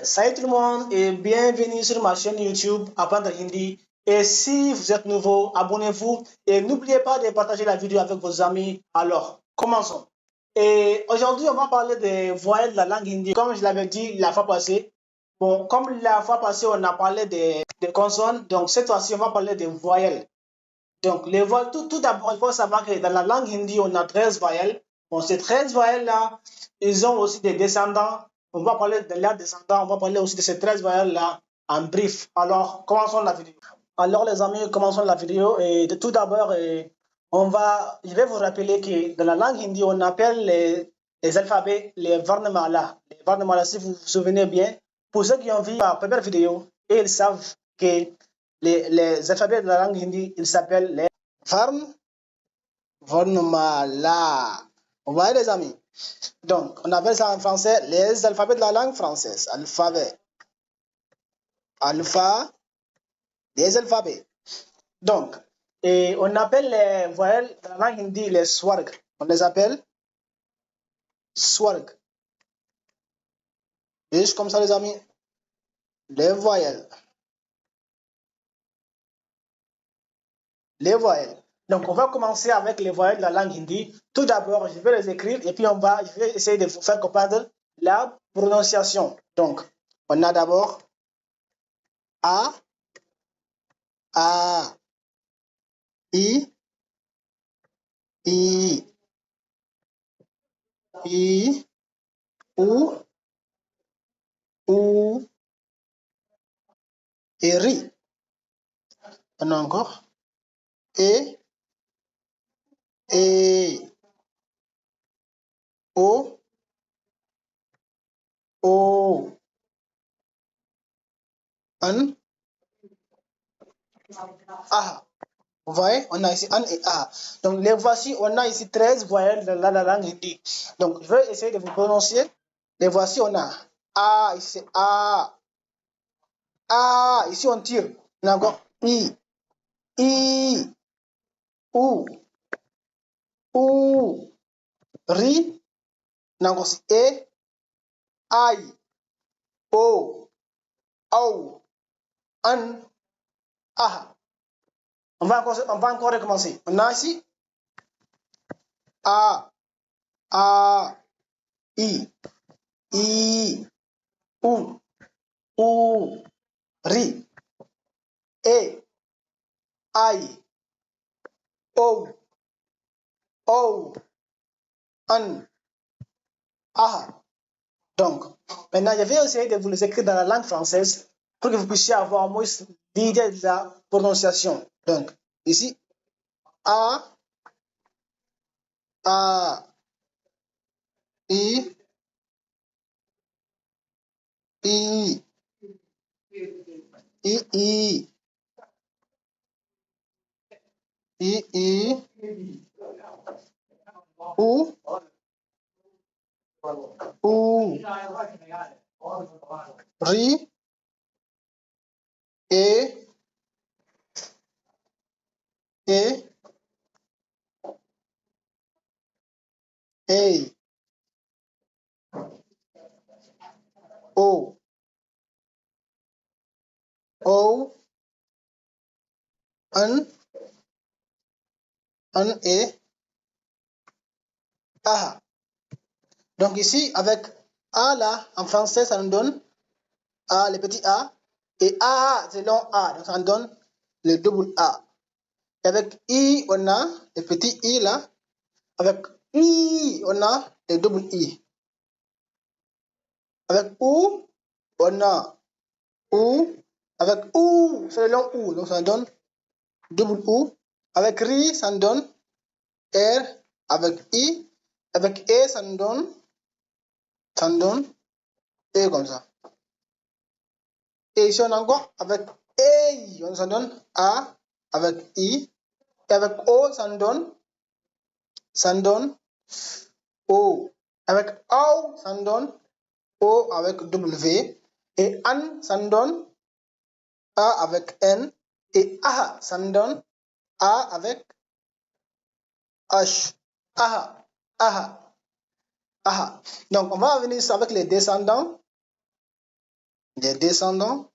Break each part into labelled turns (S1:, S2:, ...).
S1: Salut tout le monde et bienvenue sur ma chaîne YouTube Apprendre Hindi. Et si vous êtes nouveau, abonnez-vous et n'oubliez pas de partager la vidéo avec vos amis. Alors, commençons. Et aujourd'hui, on va parler des voyelles de la langue hindi. Comme je l'avais dit la fois passée, bon, comme la fois passée, on a parlé des consonnes, donc cette fois-ci, on va parler des voyelles. Donc, les voyelles, tout d'abord, il faut savoir que dans la langue hindi, on a 13 voyelles. Bon, ces 13 voyelles-là, ils ont aussi des descendants. On va parler de leurs descendants, on va parler aussi de ces 13 voyelles-là en brief. Alors, commençons la vidéo. Alors, les amis, commençons la vidéo. Et tout d'abord, je vais vous rappeler que dans la langue hindi, on appelle les alphabets les varnamala. Les varnamala, si vous vous souvenez bien, pour ceux qui ont vu la première vidéo, ils savent que les alphabets de la langue hindi, ils s'appellent les varnamala. Vous voyez les amis? Donc, on appelle ça en français les alphabets de la langue française. Des alphabets. Donc, et on appelle les voyelles de la langue hindi les swarg. On les appelle swarg. Juste comme ça les amis, les voyelles. Les voyelles. Donc, on va commencer avec les voyelles de la langue hindi. Tout d'abord, je vais les écrire et puis je vais essayer de vous faire comprendre la prononciation. Donc, on a d'abord A, I, U et Ri. On a encore E, O, An, A. Vous voyez, on a ici An et A. Donc, les voici, on a ici 13 voyelles de la langue hindi. Donc, je vais essayer de vous prononcer. Les voici, on a A, ici c'est A. A, ici on tire. On a encore I, U, Ri. On a encore E, I, O, An, A. On va encore recommencer. On a ici A, I, U, Ri, E, I, O, An, A. Donc, maintenant, je vais essayer de vous les écrire dans la langue française pour que vous puissiez avoir au moins l'idée de la prononciation. Donc, ici, A, I, U, Ri, E, O, An, et A. Donc ici, avec A là, en français, ça nous donne A, le petit A. Et A, c'est long A. Donc ça nous donne le double A. Et avec I, on a le petit I là. Avec I, on a le double I. Avec U, on a U. Avec U, c'est le long U. Donc ça nous donne double U. Avec RI, ça nous donne R. Avec I. Avec E, ça nous donne E comme ça. Et ici, on a encore avec E, on s'en donne A. Avec I. Et avec O, ça nous donne O. Avec O, ça nous donne O avec W. Et An, ça nous donne A avec N. Et A, ça nous donne A avec H. Aha. Donc, on va venir avec les descendants. des descendants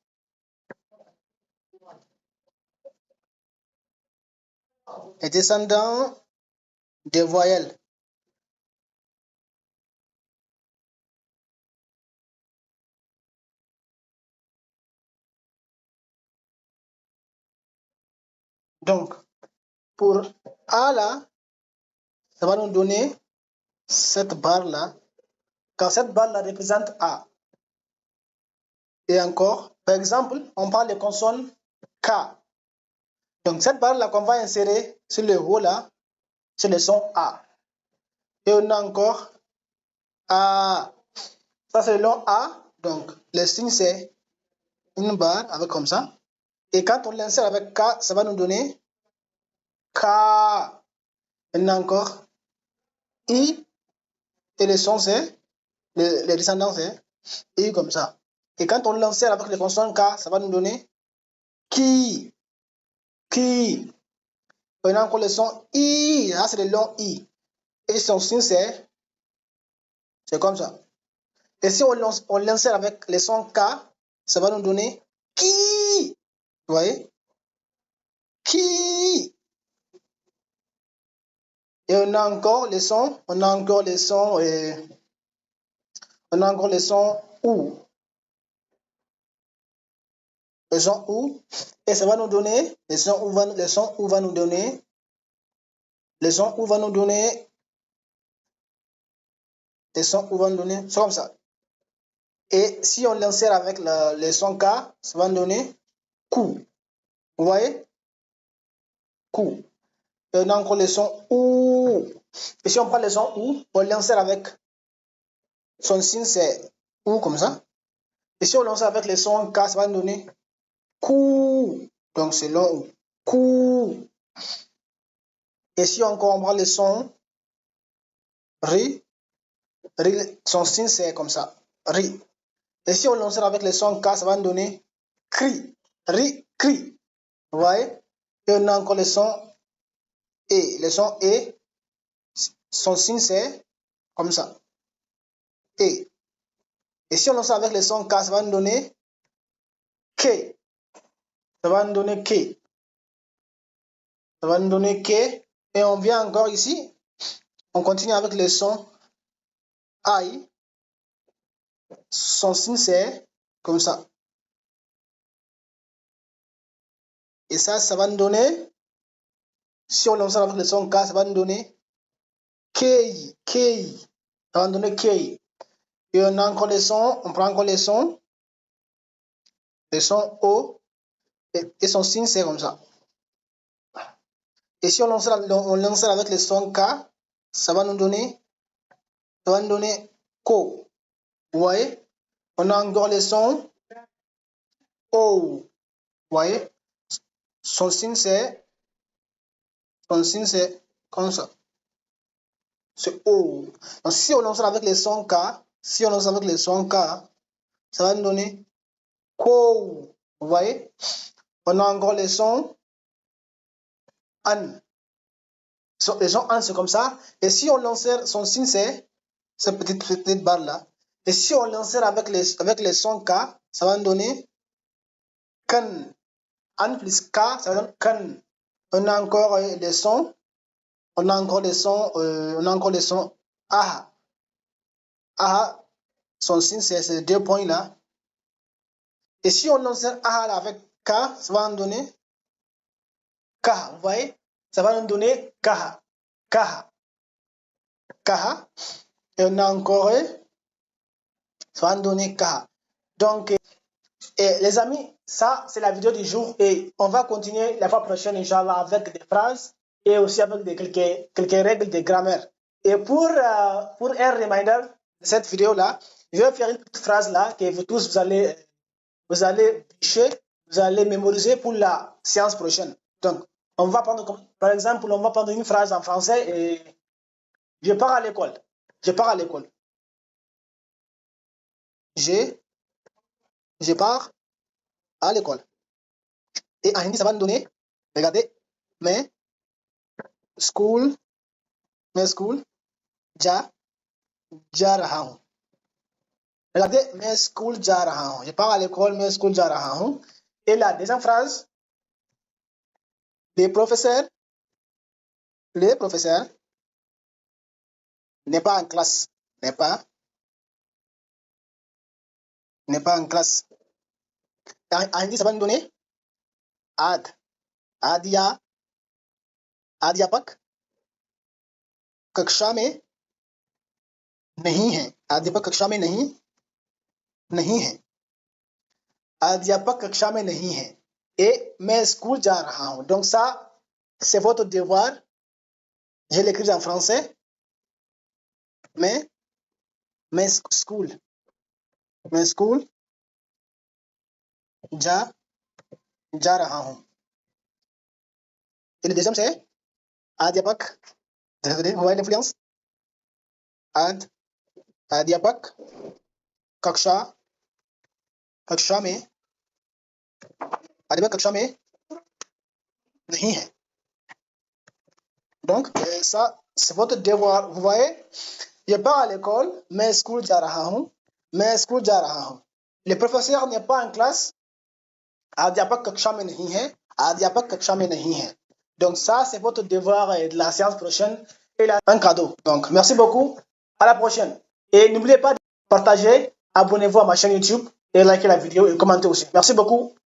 S1: des voyelles. Donc, pour A là, ça va nous donner cette barre là, quand cette barre là représente A. Et encore, par exemple, on parle des consonnes K. Donc, cette barre là qu'on va insérer sur le haut là, c'est le son A. Et on a encore A. Ça, c'est le long A. Donc, le signe, c'est une barre avec comme ça. Et quand on l'insère avec K, ça va nous donner K. Maintenant encore I. Et le son, c'est, les descendants, c'est I comme ça. Et quand on l'insère avec les consonnes K, ça va nous donner Ki. Ki. On a encore le son I. Là, c'est le long I. Et son signe, c'est comme ça. Et si on l'insère avec les sons K, ça va nous donner Ki. Vous voyez? Ki. Et on a encore les sons, on a encore les sons OU. Les sons OU. Et ça va nous donner, les sons OU va nous donner, c'est comme ça. Et si on l'insère avec les sons K, ça va nous donner Kou. Vous voyez? Kou. Et on a encore les sons OU. Et si on prend les sons OU, on l'insère avec son signe, c'est OU comme ça. Et si on l'insère avec les sons K, ça va nous donner Kou. Donc c'est long OU. Kou. Et si encore on prend les sons Ri, son signe, c'est comme ça. Ri. Et si on l'insère avec les sons K, ça va nous donner Cri. Ri, cri. Vous voyez? Et on a encore les sons E. Les sons E, son signe, c'est comme ça. E. Et si on lance avec les sons K, ça va nous donner K. Ça va nous donner K. Ça va nous donner K. Et on vient encore ici. On continue avec les sons I. Son signe, c'est comme ça. Et ça va nous donner, si on lance avec les sons K, ça va nous donner K. K. Ça va nous donner K. Et on a encore les sons, on prend encore les sons O. Et son signe, c'est comme ça. Et si on lance avec les sons K, ça va nous donner Ko. Vous voyez? On a encore les sons O. Vous voyez? Son signe, c'est comme ça. C'est O. Donc, si on lance avec les sons K, ça va nous donner Ko. Vous voyez? On a encore les sons An. Les sons An, c'est comme ça. Et si on lance, son signe, c'est cette petite barre là. Et si on l'insère avec les sons K, ça va nous donner Kan. An plus K, ça va donner Kan. On a encore les sons. On a encore les sons Aha. Aha, son signe, c'est ces 2 points là. Et si on l'insère Aha là avec K, ça va nous donner Kaha. Vous voyez? Ça va nous donner Kaha. Kaha. Kaha. Et on a encore, ça va nous donner Kaha. Donc, les amis, ça, c'est la vidéo du jour et on va continuer la fois prochaine, Inch'Allah, avec des phrases et aussi avec quelques règles de grammaire. Et pour un reminder de cette vidéo-là, je vais faire une petite phrase là que vous tous, vous allez bicher, vous allez mémoriser pour la séance prochaine. Donc, on va prendre, par exemple, on va prendre une phrase en français et je pars à l'école. Je pars à l'école. Je pars à l'école. Et en hindi, ça va nous donner, regardez, mais school, ja raha hoon. Regardez, मैं स्कूल जा रहा हूँ. Je pars à l'école, मैं स्कूल जा रहा हूँ. Et la deuxième phrase, le professeur n'est pas en classe. N'est pas en classe. En Hindi समझ दो ने आद अध्यापक कक्षा में नहीं है. अध्यापक कक्षा में नहीं है. अध्यापक कक्षा में नहीं है. Et मैं स्कूल जा रहा हूँ. Donc ça, c'est votre devoir. Je l'écris en français. मैं स्कूल जा रहा हूँ. Et le deuxième c'est अध्यापक. Mobile influence. अध्यापक कक्षा में नहीं है. Donc ça c'est votre devoir. Vous voyez, je pars à l'école, मैं स्कूल जा रहा हूँ. Le professeur n'est pas en classe. अध्यापक कक्षा में नहीं है. Donc ça c'est votre devoir de la séance prochaine et un cadeau. Donc merci beaucoup, à la prochaine. Et n'oubliez pas de partager, abonnez-vous à ma chaîne YouTube et likez la vidéo et commentez aussi. Merci beaucoup.